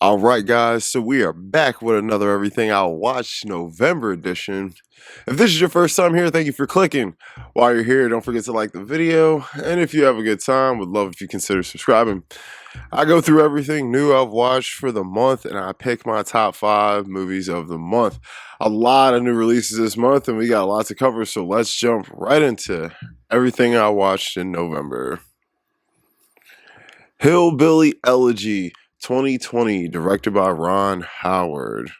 All right, guys. So we are back with another Everything I'll Watch November edition. If this is your first time here, thank you for clicking. While you're here, don't forget to like the video. And if you have a good time, would love if you consider subscribing. I go through everything new I've watched for the month, and I pick my top 5 movies of the month. A lot of new releases this month, and we got a lot to cover. So let's jump right into everything I watched in November. Hillbilly Elegy 2020, directed by Ron Howard.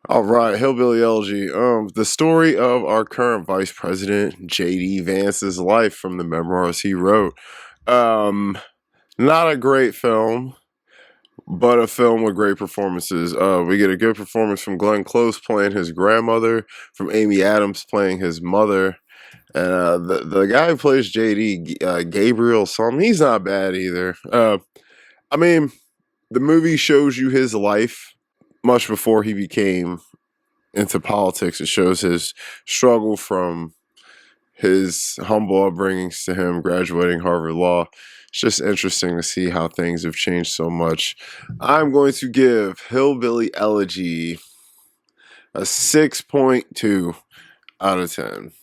All right, Hillbilly Elegy. The story of our current Vice President J.D. Vance's life from the memoirs he wrote. Not a great film, but a film with great performances. We get a good performance from Glenn Close playing his grandmother, from Amy Adams playing his mother, and the guy who plays JD, Gabriel Some, he's not bad either. I mean, the movie shows you his life much before he became into politics. It shows his struggle from his humble upbringings to him graduating Harvard Law. It's just interesting to see how things have changed so much. I'm going to give Hillbilly Elegy a 6.2 out of 10.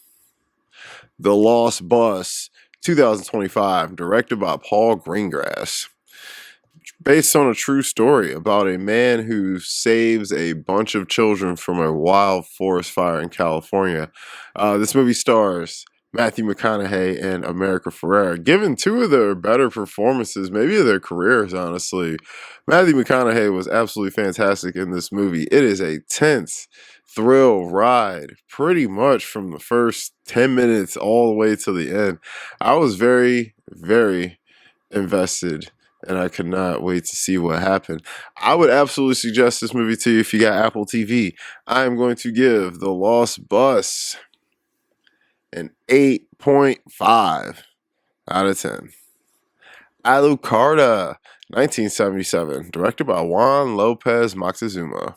The Lost Bus 2025, directed by Paul Greengrass. Based on a true story about a man who saves a bunch of children from a wild forest fire in California. This movie stars Matthew McConaughey and America Ferrera, given two of their better performances, maybe of their careers, honestly. Matthew McConaughey was absolutely fantastic in this movie. It is a tense thrill ride, pretty much from the first 10 minutes all the way to the end. I was very, very invested, and I could not wait to see what happened. I would absolutely suggest this movie to you if you got Apple TV. I am going to give The Lost Bus an 8.5 out of 10. Alucarda, 1977, directed by Juan Lopez Moctezuma.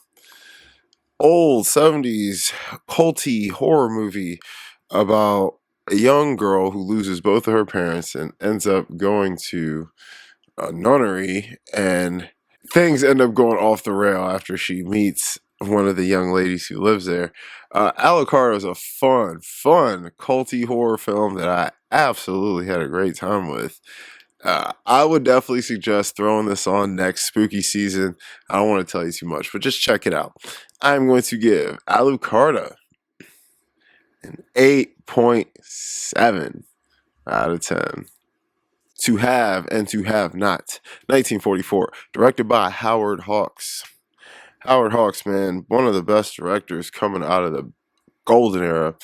Old 70s culty horror movie about a young girl who loses both of her parents and ends up going to a nunnery, and things end up going off the rail after she meets one of the young ladies who lives there. Alucard is a fun culty horror film that I absolutely had a great time with. I would definitely suggest throwing this on next spooky season. I don't want to tell you too much, but just check it out. I'm going to give Alucarda an 8.7 out of 10. To Have and to Have Not, 1944, directed by Howard Hawks. Howard Hawks, man, one of the best directors coming out of the golden era.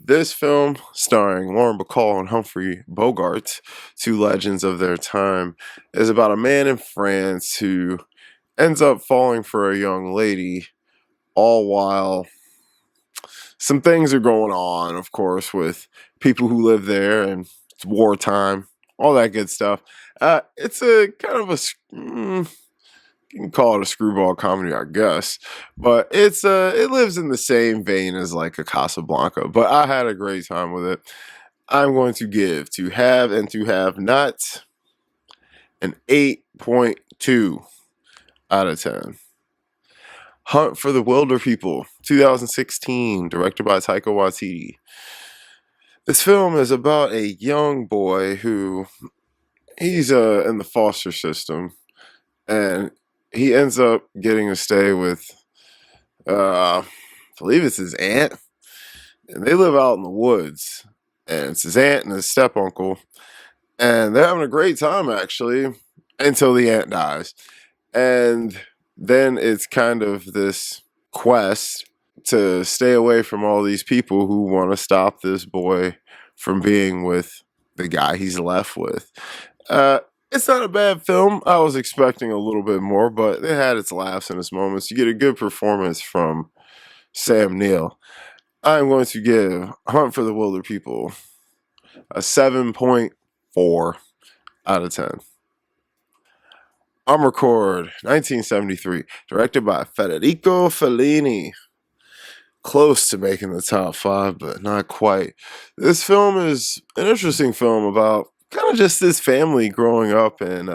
This film, starring Lauren Bacall and Humphrey Bogart, two legends of their time, is about a man in France who ends up falling for a young lady, all while some things are going on, of course, with people who live there, and it's wartime, all that good stuff. It's a kind of a you can call it a screwball comedy, I guess, but it lives in the same vein as like a Casablanca. But I had a great time with it. I'm going to give To Have and to Have Not an 8.2 out of 10. Hunt for the Wilder People, 2016, directed by Taika Waititi. This film is about a young boy who he's in the foster system, and he ends up getting to stay with, I believe it's his aunt, and they live out in the woods, and it's his aunt and his step uncle, and they're having a great time actually until the aunt dies, and then it's kind of this quest to stay away from all these people who want to stop this boy from being with the guy he's left with. It's not a bad film. I was expecting a little bit more, but it had its laughs and its moments. You get a good performance from Sam Neill. I'm going to give Hunt for the Wilder People a 7.4 out of 10. Amarcord, 1973, directed by Federico Fellini. Close to making the top 5, but not quite. This film is an interesting film about kind of just this family growing up in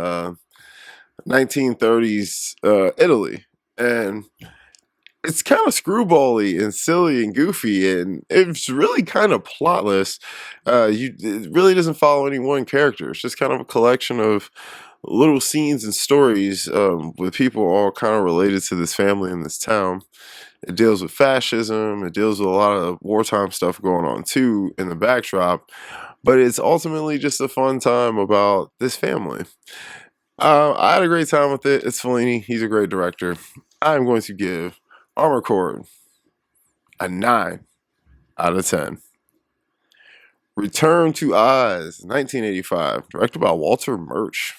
1930s Italy. And it's kind of screwbally and silly and goofy, and it's really kind of plotless. It really doesn't follow any one character. It's just kind of a collection of little scenes and stories with people all kind of related to this family in this town. It deals with fascism. It deals with a lot of wartime stuff going on too in the backdrop. But it's ultimately just a fun time about this family. I had a great time with it. It's Fellini. He's a great director. I'm going to give Armor Cord a 9 out of 10. Return to Oz, 1985, directed by Walter Murch.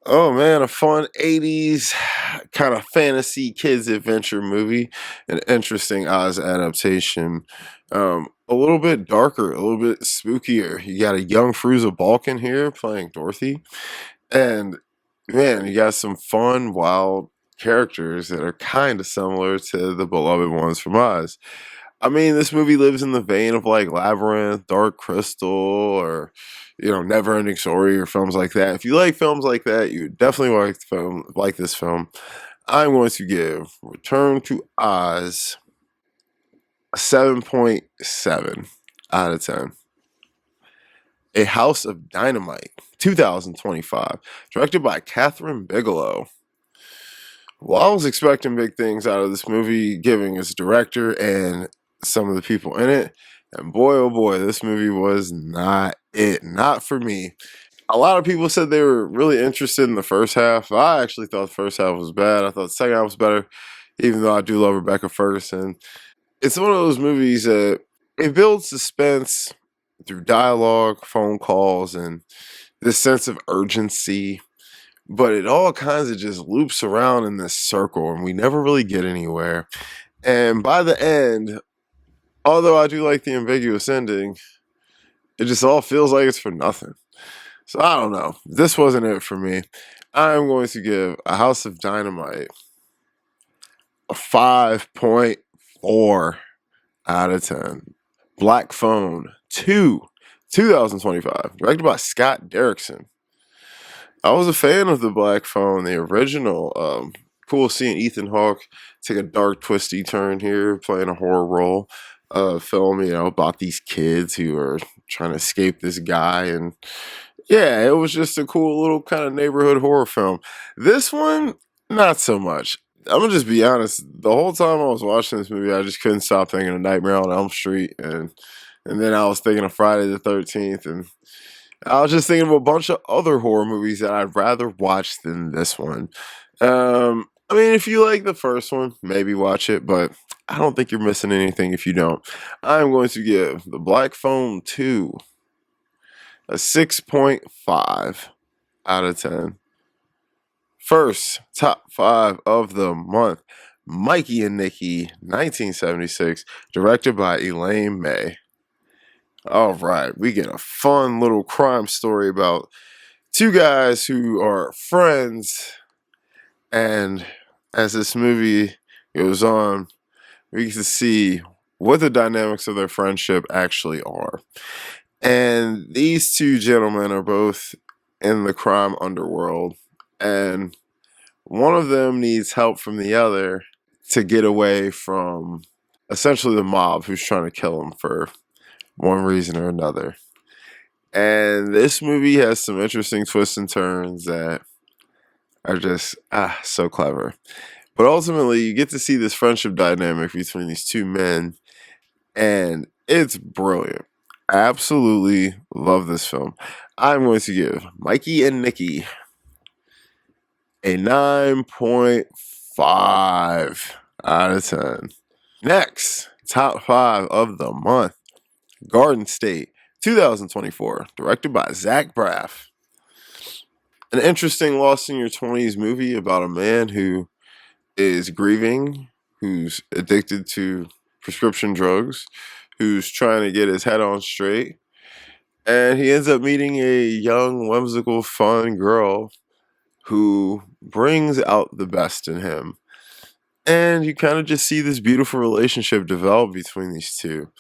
Oh man, a fun 80s kind of fantasy kids adventure movie. An interesting Oz adaptation. A little bit darker, a little bit spookier. You got a young Fruza Balkan here playing Dorothy. And man, you got some fun, wild characters that are kind of similar to the beloved ones from Oz. I mean, this movie lives in the vein of like Labyrinth, Dark Crystal, or Neverending Story, or films like that. If you like films like that, you definitely like this film. I'm going to give Return to Oz a 7.7 out of 10. A House of Dynamite, 2025, directed by Catherine Bigelow. Well, I was expecting big things out of this movie, giving its director and some of the people in it. And boy, oh boy, this movie was not it. Not for me. A lot of people said they were really interested in the first half. I actually thought the first half was bad. I thought the second half was better, even though I do love Rebecca Ferguson. It's one of those movies that it builds suspense through dialogue, phone calls, and this sense of urgency. But it all kinds of just loops around in this circle, and we never really get anywhere. And by the end, although I do like the ambiguous ending, it just all feels like it's for nothing. So I don't know. This wasn't it for me. I'm going to give A House of Dynamite a 5.4 out of 10. Black Phone 2, 2025, directed by Scott Derrickson. I was a fan of the Black Phone, the original. Cool seeing Ethan Hawke take a dark, twisty turn here, playing a horror role. Film, about these kids who are trying to escape this guy, and yeah, it was just a cool little kind of neighborhood horror film. This one, not so much. I'm gonna just be honest. The whole time I was watching this movie, I just couldn't stop thinking of Nightmare on Elm Street, and then I was thinking of Friday the 13th, and I was just thinking of a bunch of other horror movies that I'd rather watch than this one. I mean, if you like the first one, maybe watch it, but I don't think you're missing anything if you don't. I'm going to give The Black Phone 2 a 6.5 out of 10. First, top 5 of the month, Mikey and Nikki, 1976, directed by Elaine May. All right, we get a fun little crime story about two guys who are friends, and as this movie goes on, we get to see what the dynamics of their friendship actually are. And these two gentlemen are both in the crime underworld, and one of them needs help from the other to get away from essentially the mob who's trying to kill him for one reason or another. And this movie has some interesting twists and turns that are just so clever. But ultimately, you get to see this friendship dynamic between these two men, and it's brilliant. I absolutely love this film. I'm going to give Mikey and Nikki a 9.5 out of 10. Next, top 5 of the month, Garden State, 2024, directed by Zach Braff. An interesting Lost in Your 20s movie about a man who is grieving, who's addicted to prescription drugs, who's trying to get his head on straight, and he ends up meeting a young, whimsical, fun girl who brings out the best in him. And you kind of just see this beautiful relationship develop between these two.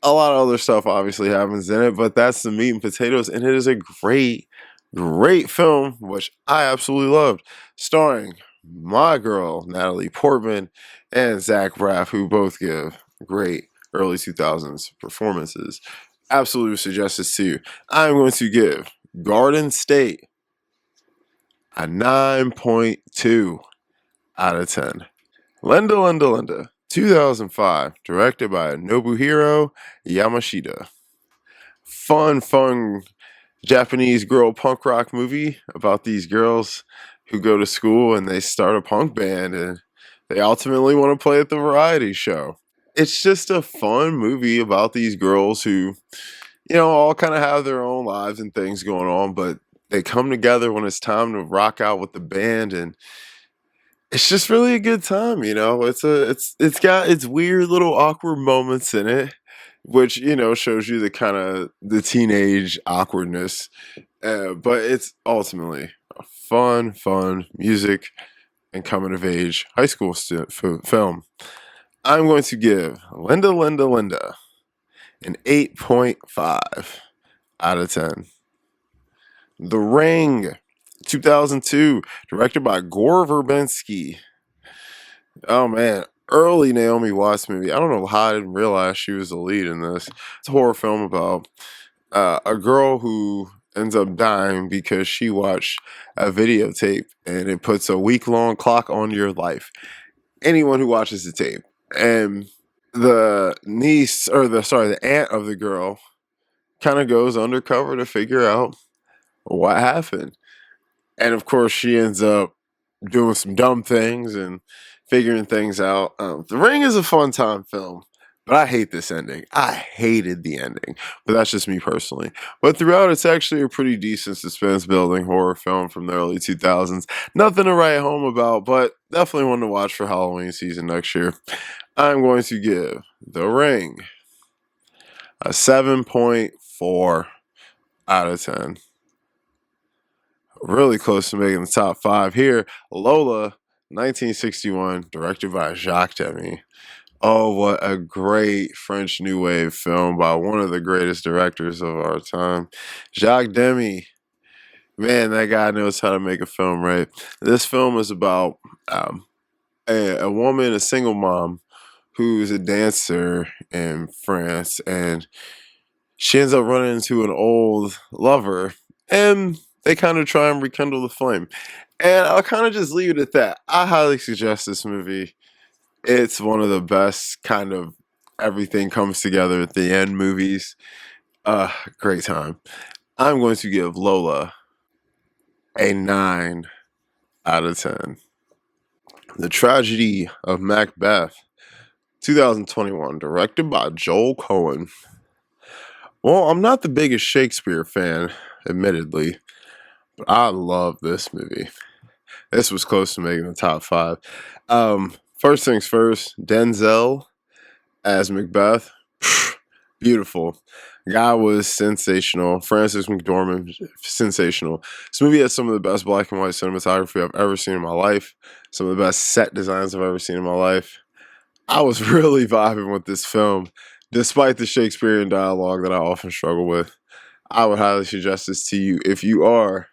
A lot of other stuff obviously happens in it, but that's the meat and potatoes, and it is a great Great film, which I absolutely loved, starring my girl, Natalie Portman, and Zach Braff, who both give great early 2000s performances. Absolutely suggest this to you. I'm going to give Garden State a 9.2 out of 10. Linda, Linda, Linda, 2005, directed by Nobuhiro Yamashita. Fun Japanese girl punk rock movie about these girls who go to school and they start a punk band and they ultimately want to play at the variety show. It's just a fun movie about these girls who, all kind of have their own lives and things going on, but they come together when it's time to rock out with the band, and it's just really a good time. It's got its weird little awkward moments in it, which shows you the kind of the teenage awkwardness, but it's ultimately a fun music and coming of age high school film. I'm going to give Linda, Linda, Linda an 8.5 out of 10. The Ring, 2002, directed by Gore Verbinski. Oh man, early Naomi Watts movie. I don't know how I didn't realize she was the lead in this. It's a horror film about a girl who ends up dying because she watched a videotape and it puts a week-long clock on your life. Anyone who watches the tape. And the aunt of the girl kind of goes undercover to figure out what happened. And of course, she ends up doing some dumb things and figuring things out. The Ring is a fun time film, but I hate this ending. I hated the ending, but that's just me personally. But throughout, it's actually a pretty decent suspense building horror film from the early 2000s. Nothing to write home about, but definitely one to watch for Halloween season next year. I'm going to give The Ring a 7.4 out of 10. Really close to making the top 5 here. Lola, 1961, directed by Jacques Demy. Oh, what a great French New Wave film by one of the greatest directors of our time. Jacques Demy. Man, that guy knows how to make a film, right? This film is about a woman, a single mom, who's a dancer in France, and she ends up running into an old lover, and they kind of try and rekindle the flame. And I'll kind of just leave it at that. I highly suggest this movie. It's one of the best kind of everything comes together at the end movies. Great time. I'm going to give Lola a 9 out of 10. The Tragedy of Macbeth, 2021, directed by Joel Cohen. Well, I'm not the biggest Shakespeare fan, admittedly, but I love this movie. This was close to making the top 5. First things first, Denzel as Macbeth. Beautiful. Guy was sensational. Francis McDormand, sensational. This movie has some of the best black and white cinematography I've ever seen in my life. Some of the best set designs I've ever seen in my life. I was really vibing with this film, despite the Shakespearean dialogue that I often struggle with. I would highly suggest this to you if you are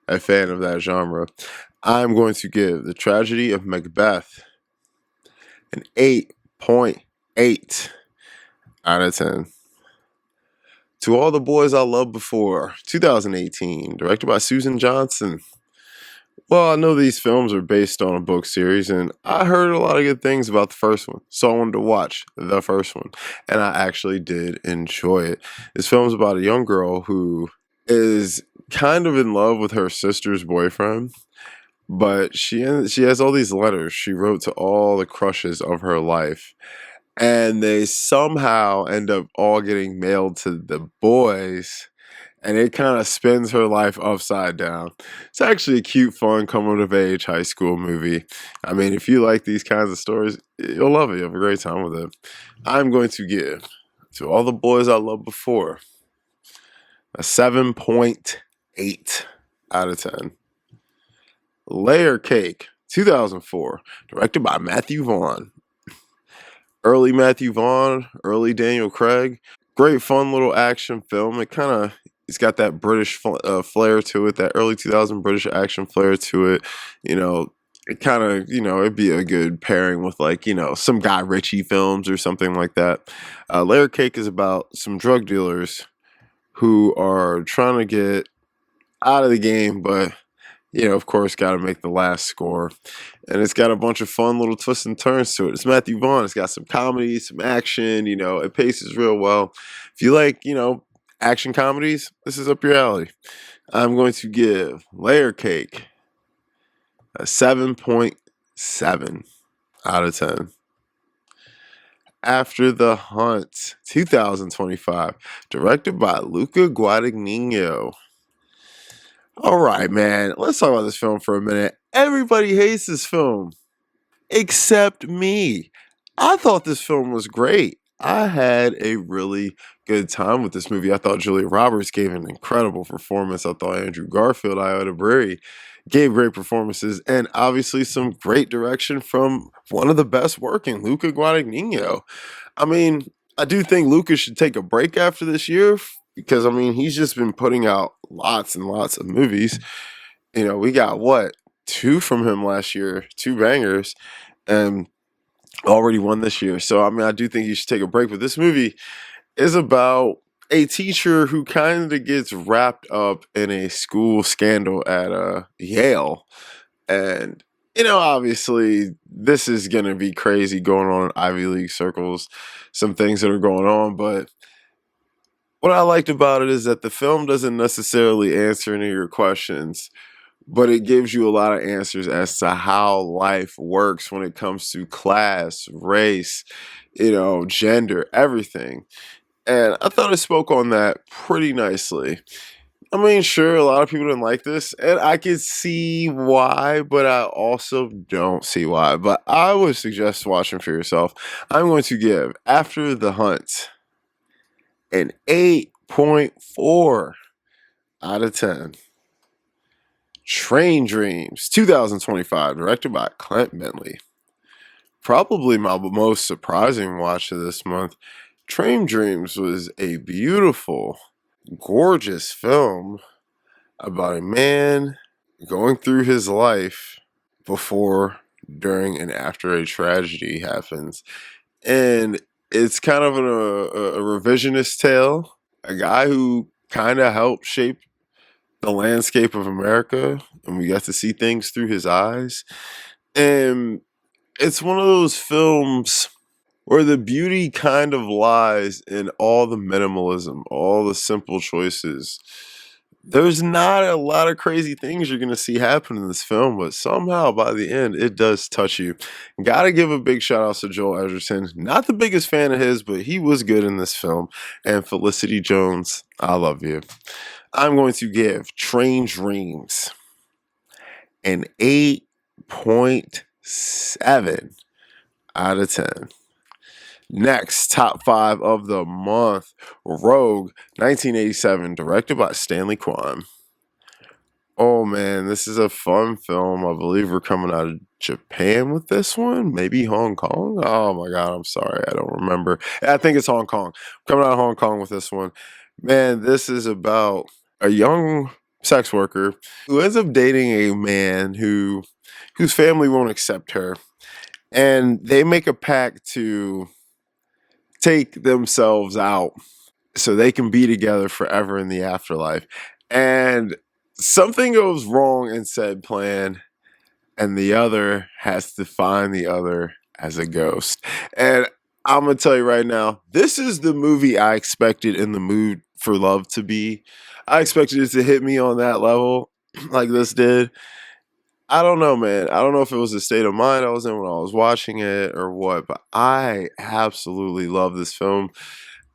a fan of that genre. I'm going to give The Tragedy of Macbeth an 8.8 out of 10. To All the Boys I Loved Before, 2018, directed by Susan Johnson. Well, I know these films are based on a book series, and I heard a lot of good things about the first one, so I wanted to watch the first one, and I actually did enjoy it. This film's about a young girl who is kind of in love with her sister's boyfriend, but she has all these letters she wrote to all the crushes of her life, and they somehow end up all getting mailed to the boys, and it kind of spins her life upside down. It's actually a cute, fun, coming of age high school movie. I mean, if you like these kinds of stories, you'll love it. You'll have a great time with it. I'm going to give To All the Boys I Loved Before a 7.8 out of 10. Layer Cake, 2004, directed by Matthew Vaughn. Early Matthew Vaughn, early Daniel Craig. Great fun little action film. It kind of It's got that British flair to it, that early 2000 British action flair to it. You know, it kind of, it'd be a good pairing with like, some Guy Ritchie films or something like that. Layer Cake is about some drug dealers who are trying to get out of the game, but of course, got to make the last score. And it's got a bunch of fun little twists and turns to it. It's Matthew Vaughn. It's got some comedy, some action. It paces real well. If you like, action comedies, this is up your alley. I'm going to give Layer Cake a 7.7 out of 10. After the Hunt, 2025, directed by Luca Guadagnino. All right, man. Let's talk about this film for a minute. Everybody hates this film except me. I thought this film was great. I had a really good time with this movie. I thought Julia Roberts gave an incredible performance. I thought Andrew Garfield, Iota Bray gave great performances, and obviously some great direction from one of the best working, Luca Guadagnino. I mean, I do think Luca should take a break after this year because, he's just been putting out lots and lots of movies. We got what? 2 from him last year, 2 bangers, and already 1 this year. So, I do think he should take a break. But this movie is about a teacher who kind of gets wrapped up in a school scandal at Yale. And, obviously, this is going to be crazy going on in Ivy League circles, some things that are going on. But what I liked about it is that the film doesn't necessarily answer any of your questions, but it gives you a lot of answers as to how life works when it comes to class, race, gender, everything. And I thought it spoke on that pretty nicely. Sure, a lot of people didn't like this, and I could see why, but I also don't see why. But I would suggest watching for yourself. I'm going to give After the Hunt an 8.4 out of 10. Train Dreams, 2025, directed by Clint Bentley. Probably my most surprising watch of this month. Train Dreams was a beautiful, gorgeous film about a man going through his life before, during, and after a tragedy happens. And it's kind of a revisionist tale. A guy who kind of helped shape the landscape of America, and we got to see things through his eyes. And it's one of those films where the beauty kind of lies in all the minimalism, all the simple choices. There's not a lot of crazy things you're going to see happen in this film, but somehow by the end, it does touch you. Gotta give a big shout out to Joel Edgerton. Not the biggest fan of his, but he was good in this film. And Felicity Jones, I love you. I'm going to give Train Dreams an 8.7 out of 10. Next, top 5 of the month, Rogue, 1987, directed by Stanley Kwan. Oh man, this is a fun film. I believe we're coming out of Japan with this one. Maybe Hong Kong? Oh my god, I'm sorry. I don't remember. I think it's Hong Kong. Coming out of Hong Kong with this one. Man, this is about a young sex worker who ends up dating a man whose family won't accept her. And they make a pact to take themselves out so they can be together forever in the afterlife. And something goes wrong in said plan, and the other has to find the other as a ghost. And I'm going to tell you right now, this is the movie I expected In the Mood for Love to be. I expected it to hit me on that level like this did. I don't know, man. I don't know if it was the state of mind I was in when I was watching it or what, but I absolutely love this film.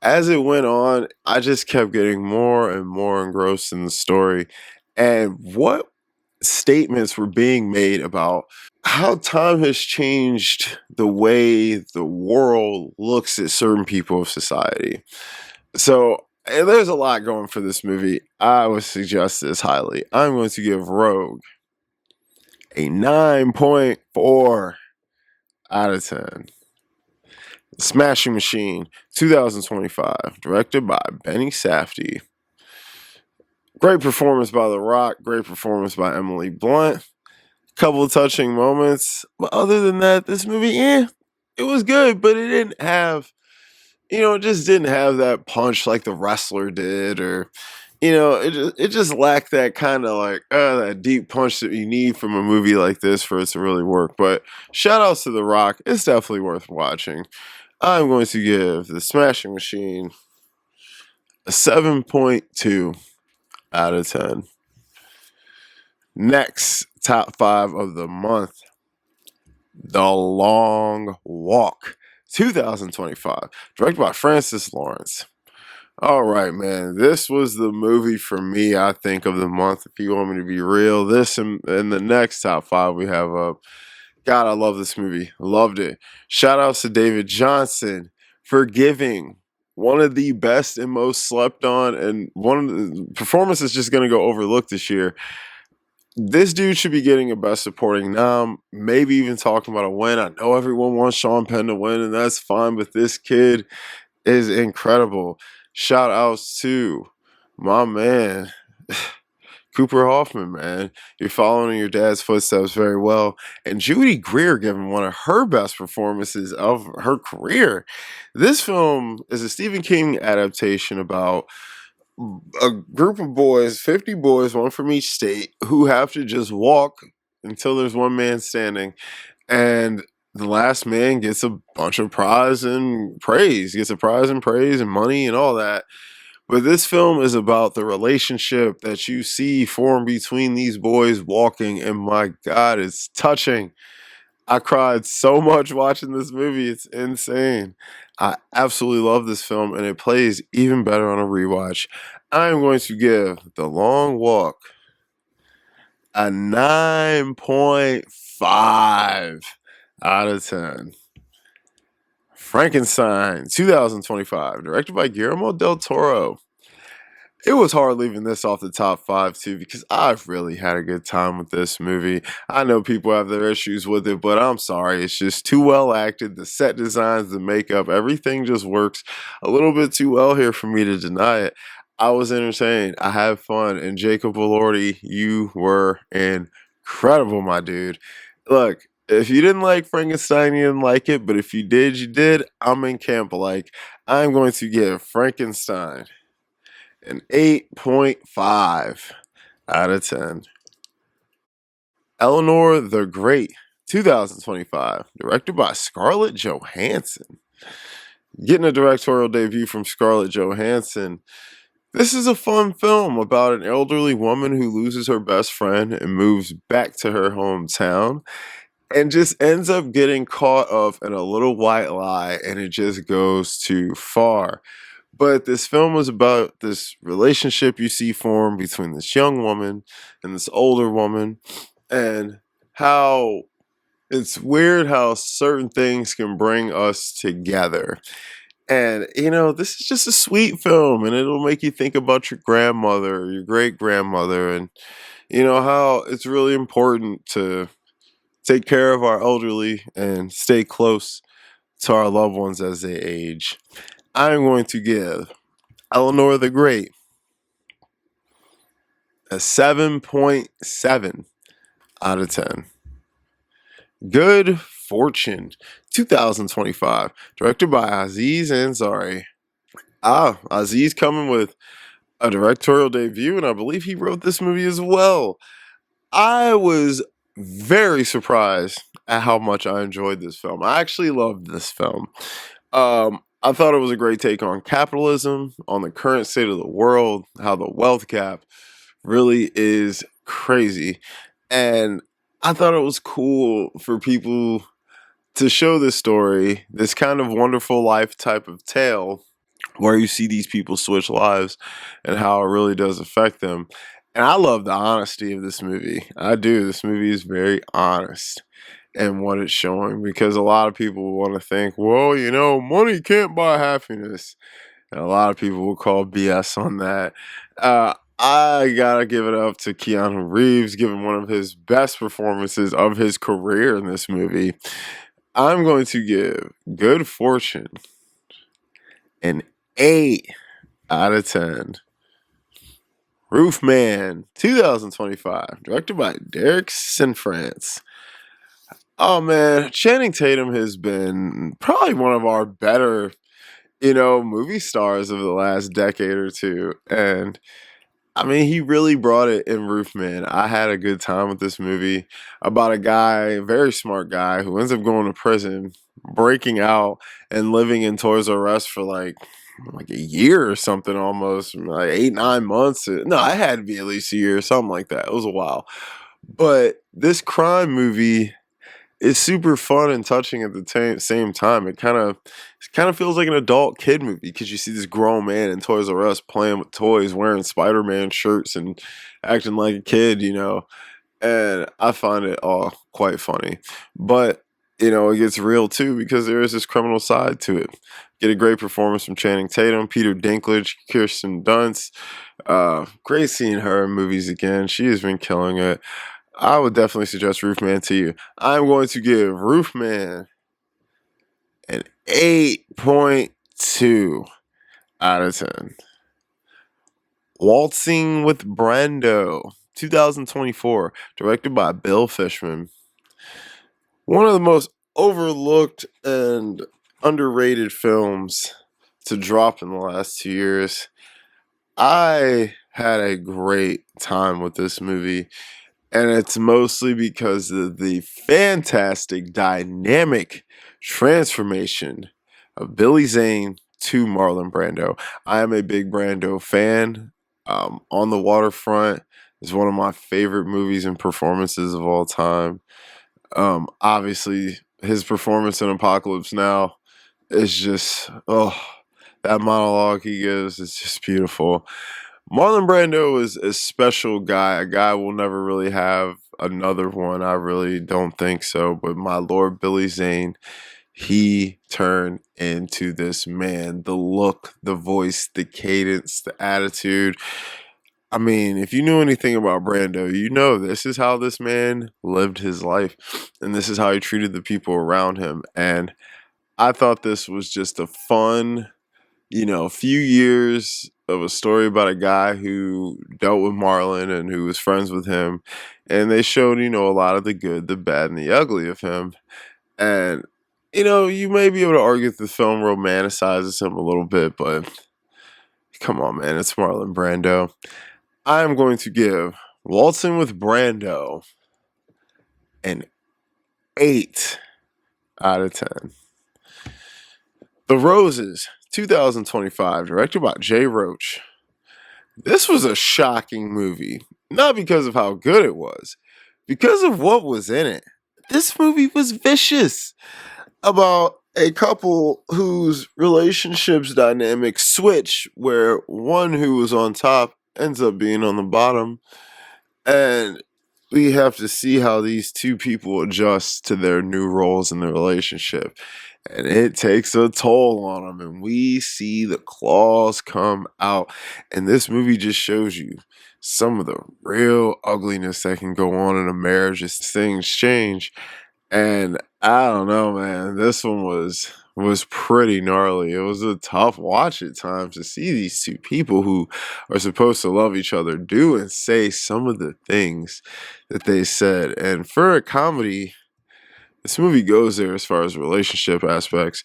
As it went on, I just kept getting more and more engrossed in the story and what statements were being made about how time has changed the way the world looks at certain people of society. So, and there's a lot going for this movie. I would suggest this highly. I'm going to give Rogue a 9.4 out of 10. Smashing Machine, 2025, directed by Benny Safdie. Great performance by The Rock. Great performance by Emily Blunt. Couple of touching moments. But other than that, this movie, it was good, but it didn't have, it just didn't have that punch like The Wrestler did, or it just lacked that kind of like that deep punch that you need from a movie like this for it to really work. But shout outs to The Rock. It's definitely worth watching. I'm going to give The Smashing Machine a 7.2 out of 10. Next, top 5 of the month, The Long Walk, 2025, directed by Francis Lawrence. All right, man. This was the movie for me, I think, of the month. If you want me to be real, this and the next top 5 we have up. God, I love this movie. Loved it. Shout outs to David Johnson for giving one of the best and most slept on, and one of the performances just going to go overlooked this year. This dude should be getting a best supporting nom, maybe even talking about a win. I know everyone wants Sean Penn to win, and that's fine, but this kid is incredible. Shout outs to my man, Cooper Hoffman, man. You're following in your dad's footsteps very well. And Judy Greer giving one of her best performances of her career. This film is a Stephen King adaptation about a group of boys, 50 boys, one from each state, who have to just walk until there's one man standing. And the last man gets a bunch of prize and praise, gets a prize and praise and money and all that. But this film is about the relationship that you see form between these boys walking, and my God, it's touching. I cried so much watching this movie. It's insane. I absolutely love this film, and it plays even better on a rewatch. I am going to give The Long Walk a 9.5 out of 10. Frankenstein, 2025, directed by Guillermo del Toro. It was hard leaving this off the top 5 too, because I've really had a good time with this movie. I know people have their issues with it, but I'm sorry. It's just too well acted. The set designs, the makeup, everything just works a little bit too well here for me to deny it. I was entertained. I had fun. And Jacob Elordi, you were incredible, my dude. Look, if you didn't like Frankenstein, you didn't like it. But if you did, you did. I'm in camp. Like, I'm going to give Frankenstein an 8.5 out of 10. Eleanor the Great, 2025, directed by Scarlett Johansson. Getting a directorial debut from Scarlett Johansson. This is a fun film about an elderly woman who loses her best friend and moves back to her hometown and just ends up getting caught up in a little white lie, and it just goes too far. But this film was about this relationship you see form between this young woman and this older woman, and how it's weird how certain things can bring us together. And, this is just a sweet film, and it'll make you think about your grandmother or your great grandmother, and, how it's really important to take care of our elderly and stay close to our loved ones as they age. I'm going to give Eleanor the Great a 7.7 out of 10. Good Fortune, 2025, directed by Aziz Ansari. Aziz coming with a directorial debut, and I believe he wrote this movie as well. I was very surprised at how much I enjoyed this film. I actually loved this film. I thought it was a great take on capitalism, on the current state of the world, how the wealth gap really is crazy. And I thought it was cool for people to show this story, this kind of wonderful life type of tale, where you see these people switch lives and how it really does affect them. And I love the honesty of this movie. I do. This movie is very honest in what it's showing, because a lot of people want to think, well, money can't buy happiness. And a lot of people will call BS on that. I gotta give it up to Keanu Reeves, giving one of his best performances of his career in this movie. I'm going to give Good Fortune an 8 out of 10. Roofman 2025, directed by Derek Cianfrance. Oh man, Channing Tatum has been probably one of our better, movie stars of the last decade or two. And I mean, he really brought it in Roofman. I had a good time with this movie about a guy, a very smart guy, who ends up going to prison, breaking out, and living in Toys R Us for like a year or something, almost like 8 9 months. No, I had to be at least a year, something like that. It was a while. But this crime movie is super fun and touching at the same time. It kind of feels like an adult kid movie because you see this grown man in Toys R Us playing with toys, wearing Spider-Man shirts and acting like a kid, and I find it all quite funny. But it gets real too because there is this criminal side to it. Get a great performance from Channing Tatum, Peter Dinklage, Kirsten Dunst. Great seeing her in movies again. She has been killing it. I would definitely suggest Roofman to you. I'm going to give Roofman an 8.2 out of 10. Waltzing with Brando, 2024, directed by Bill Fishman. One of the most overlooked and underrated films to drop in the last 2 years. I had a great time with this movie, and it's mostly because of the fantastic dynamic transformation of Billy Zane to Marlon Brando. I am a big Brando fan. On the Waterfront is one of my favorite movies and performances of all time. Obviously, his performance in Apocalypse Now is just, that monologue he gives is just beautiful. Marlon Brando is a special guy. A guy will never really have another one. I really don't think so. But my Lord Billy Zane, he turned into this man. The look, the voice, the cadence, the attitude. I mean, if you knew anything about Brando, you know this is how this man lived his life. And this is how he treated the people around him. And I thought this was just a fun, few years of a story about a guy who dealt with Marlon and who was friends with him. And they showed, a lot of the good, the bad, and the ugly of him. And, you may be able to argue that the film romanticizes him a little bit, but come on, man, it's Marlon Brando. I am going to give Waltzing with Brando an 8 out of 10. The Roses, 2025, directed by Jay Roach. This was a shocking movie, not because of how good it was, because of what was in it. This movie was vicious about a couple whose relationships dynamics switch, where one who was on top ends up being on the bottom, and we have to see how these two people adjust to their new roles in the relationship. And it takes a toll on them, and we see the claws come out. And this movie just shows you some of the real ugliness that can go on in a marriage as things change. And I don't know, man. This one was pretty gnarly. It was a tough watch at times to see these two people who are supposed to love each other do and say some of the things that they said. And for a comedy, this movie goes there as far as relationship aspects.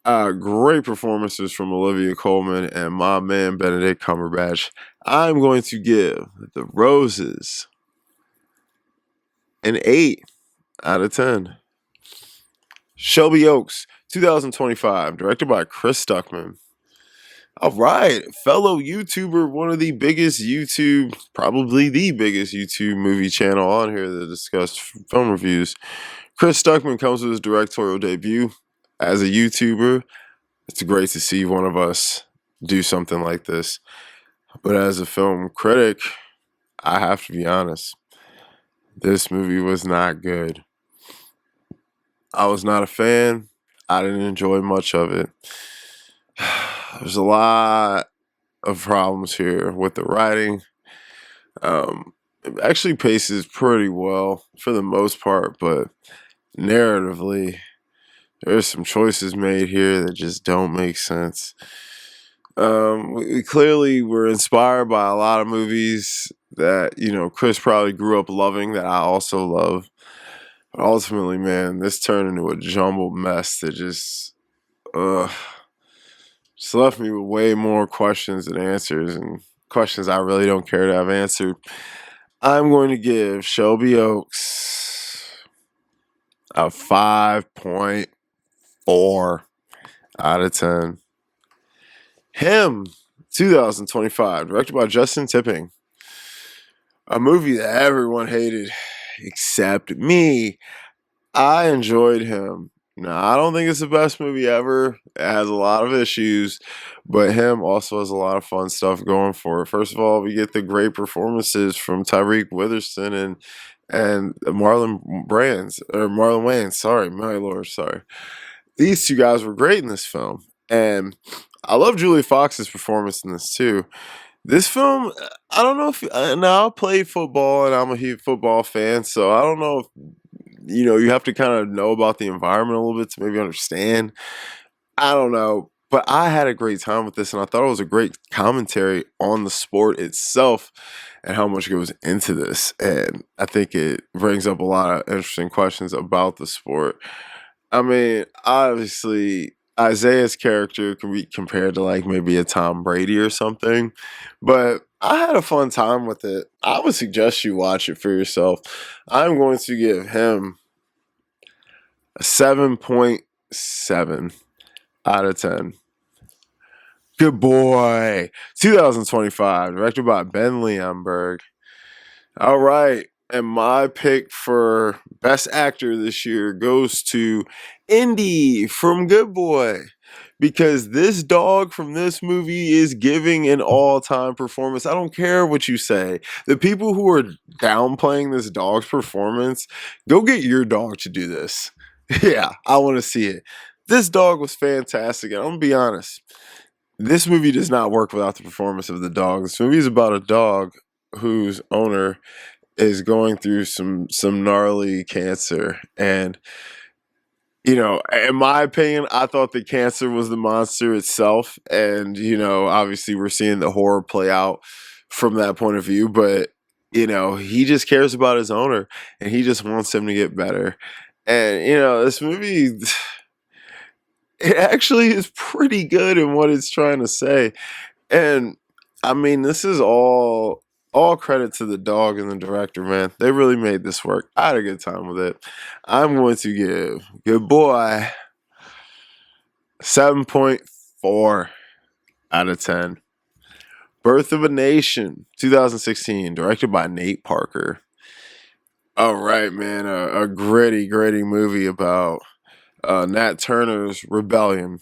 Great performances from Olivia Colman and my man Benedict Cumberbatch. I'm going to give The Roses an 8 out of 10. Shelby Oaks, 2025, directed by Chris Stuckman. All right, fellow YouTuber, one of the biggest YouTube, probably the biggest YouTube movie channel on here that discuss film reviews. Chris Stuckman comes with his directorial debut as a YouTuber. It's great to see one of us do something like this. But as a film critic, I have to be honest. This movie was not good. I was not a fan. I didn't enjoy much of it. There's a lot of problems here with the writing. It actually paces pretty well for the most part, but narratively, there's some choices made here that just don't make sense. We clearly were inspired by a lot of movies that Chris probably grew up loving that I also love. But ultimately, man, this turned into a jumbled mess that uh, just left me with way more questions than answers, and questions I really don't care to have answered. I'm going to give Shelby Oaks a 5.4 out of 10. Him, 2025, directed by Justin Tipping. A movie that everyone hated except me. I enjoyed him. Now, I don't think it's the best movie ever. It has a lot of issues, but him also has a lot of fun stuff going for it. First of all, we get the great performances from Tyreek Witherspoon and Marlon Wayans. Sorry, my lord, sorry. These two guys were great in this film, and I love Julie Fox's performance in this too. This film, I don't know if now I play football and I'm a huge football fan, so I don't know if you have to kind of know about the environment a little bit to maybe understand. I don't know, but I had a great time with this, and I thought it was a great commentary on the sport itself and how much goes into this. And I think it brings up a lot of interesting questions about the sport. I mean, obviously, Isaiah's character can be compared to like maybe a Tom Brady or something, but I had a fun time with it. I would suggest you watch it for yourself. I'm going to give him a 7.7 out of 10. Good boy. 2025, directed by Ben Leonberg. All right. And my pick for best actor this year goes to Indy from Good Boy. Because this dog from this movie is giving an all-time performance. I don't care what you say. The people who are downplaying this dog's performance, go get your dog to do this. Yeah, I want to see it. This dog was fantastic. And I'm going to be honest. This movie does not work without the performance of the dog. This movie is about a dog whose owner is going through some gnarly cancer, and in my opinion, I thought the cancer was the monster itself, and obviously we're seeing the horror play out from that point of view, but he just cares about his owner and he just wants him to get better. And this movie, it actually is pretty good in what it's trying to say. And I mean, this is all credit to the dog and the director, man. They really made this work. I had a good time with it. I'm going to give Good Boy 7.4 out of 10. Birth of a Nation, 2016, directed by Nate Parker. All right, man. A gritty movie about Nat Turner's rebellion.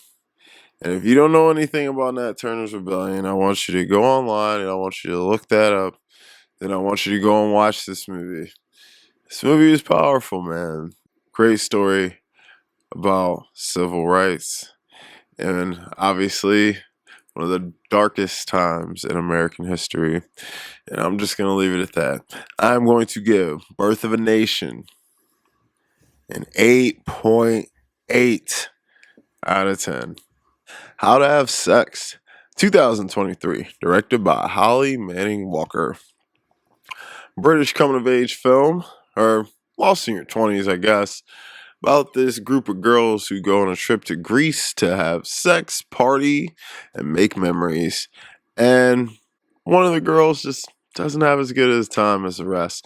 And if you don't know anything about Nat Turner's rebellion, I want you to go online and I want you to look that up. Then I want you to go and watch this movie. This movie is powerful, man. Great story about civil rights. And obviously, one of the darkest times in American history. And I'm just going to leave it at that. I'm going to give Birth of a Nation an 8.8 out of 10. How to Have Sex, 2023, directed by Holly Manning Walker. British coming-of-age film, or lost in your 20s, I guess, about this group of girls who go on a trip to Greece to have sex, party, and make memories. And one of the girls just doesn't have as good a time as the rest.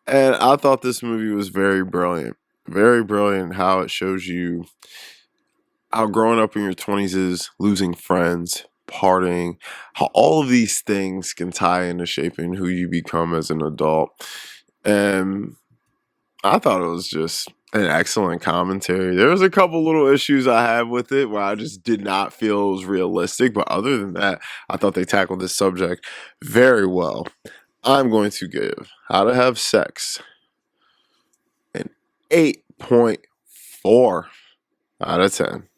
And I thought this movie was very brilliant. Very brilliant how it shows you how growing up in your 20s is, losing friends, partying, how all of these things can tie into shaping who you become as an adult. And I thought it was just an excellent commentary. There was a couple little issues I had with it where I just did not feel it was realistic, but other than that, I thought they tackled this subject very well. I'm going to give How to Have Sex an 8.4 out of 10.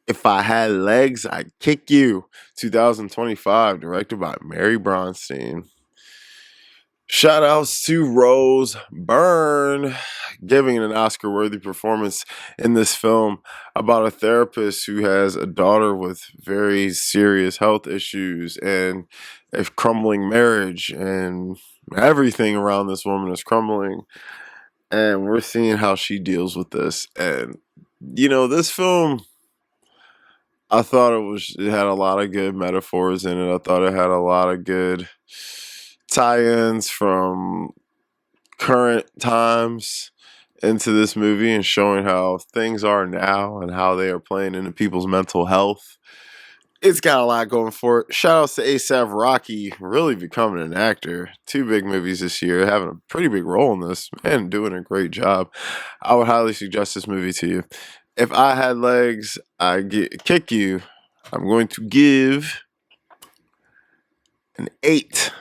If I Had Legs, I'd Kick You, 2025, directed by Mary Bronstein. Shout outs to Rose Byrne giving an Oscar worthy performance in this film about a therapist who has a daughter with very serious health issues and a crumbling marriage, and everything around this woman is crumbling. And we're seeing how she deals with this. And, this film, I thought it had a lot of good metaphors in it. I thought it had a lot of good tie-ins from current times into this movie and showing how things are now and how they are playing into people's mental health. It's got a lot going for it. Shout outs to A$AP Rocky, really becoming an actor. 2 big movies this year, having a pretty big role in this, and doing a great job. I would highly suggest this movie to you. If I had legs, I'd kick you. I'm going to give an 8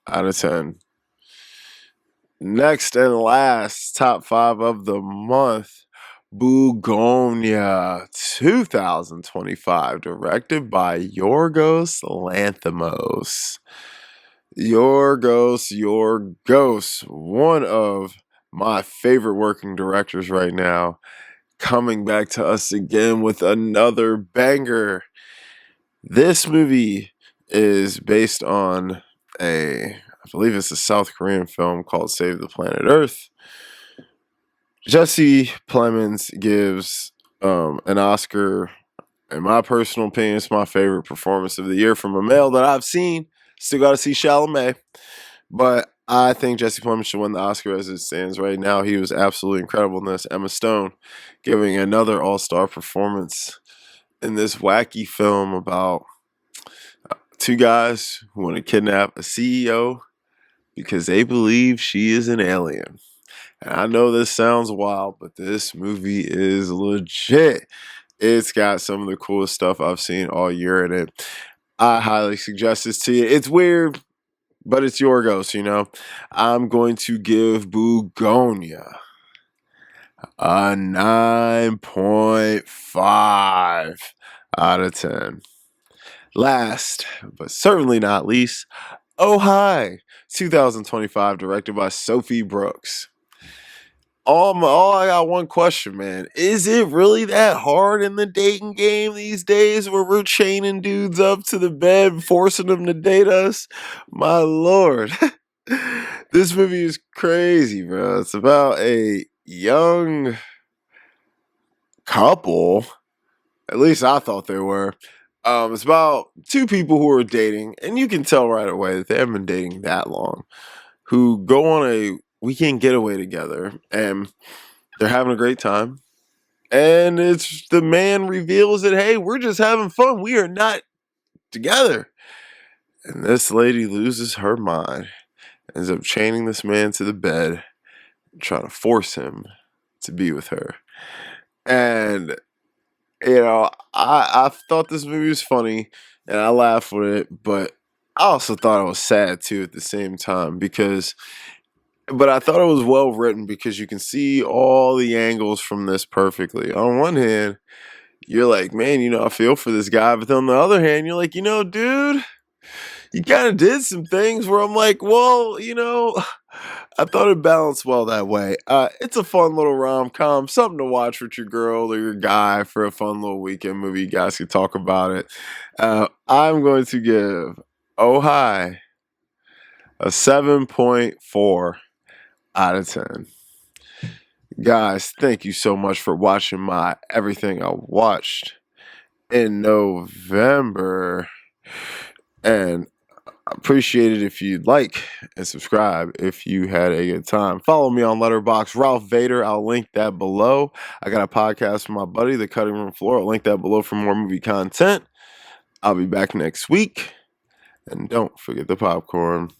out of 10. Next and last, top 5 of the month, Bugonia 2025, directed by Yorgos Lanthimos. Yorgos, one of my favorite working directors right now, coming back to us again with another banger. This movie is based on I believe it's a South Korean film called Save the Planet Earth. Jesse Plemons gives an Oscar, in my personal opinion, it's my favorite performance of the year from a male that I've seen. Still got to see Chalamet. But I think Jesse Plemons should win the Oscar as it stands right now. He was absolutely incredible in this. Emma Stone giving another all-star performance in this wacky film about 2 guys who want to kidnap a CEO because they believe she is an alien. And I know this sounds wild, but this movie is legit. It's got some of the coolest stuff I've seen all year in it. I highly suggest this to you. It's weird, but it's Yorgos, I'm going to give Bugonia a 9.5 out of 10. Last, but certainly not least, Oh Hi, 2025, directed by Sophie Brooks. I got one question, man. Is it really that hard in the dating game these days where we're chaining dudes up to the bed, forcing them to date us? My lord. This movie is crazy, bro. It's about a young couple. At least I thought they were. It's about 2 people who are dating, and you can tell right away that they haven't been dating that long, who go on a weekend getaway together, and they're having a great time. And it's the man reveals that, hey, we're just having fun. We are not together. And this lady loses her mind, ends up chaining this man to the bed, trying to force him to be with her. And I thought this movie was funny and I laughed with it, but I also thought it was sad too at the same time but I thought it was well written because you can see all the angles from this perfectly. On one hand, you're like, man, I feel for this guy. But then on the other hand, you're like, dude, you kind of did some things where I'm like, well, I thought it balanced well that way. It's a fun little rom-com, something to watch with your girl or your guy for a fun little weekend movie. You guys can talk about it. I'm going to give Oh Hi a 7.4 out of 10. Guys, thank you so much for watching my Everything I Watched in November. And appreciate it if you'd like and subscribe if you had a good time. Follow me on Letterboxd, Ralph Vader. I'll link that below. I got a podcast with my buddy, The Cutting Room Floor. I'll link that below for more movie content. I'll be back next week. And don't forget the popcorn.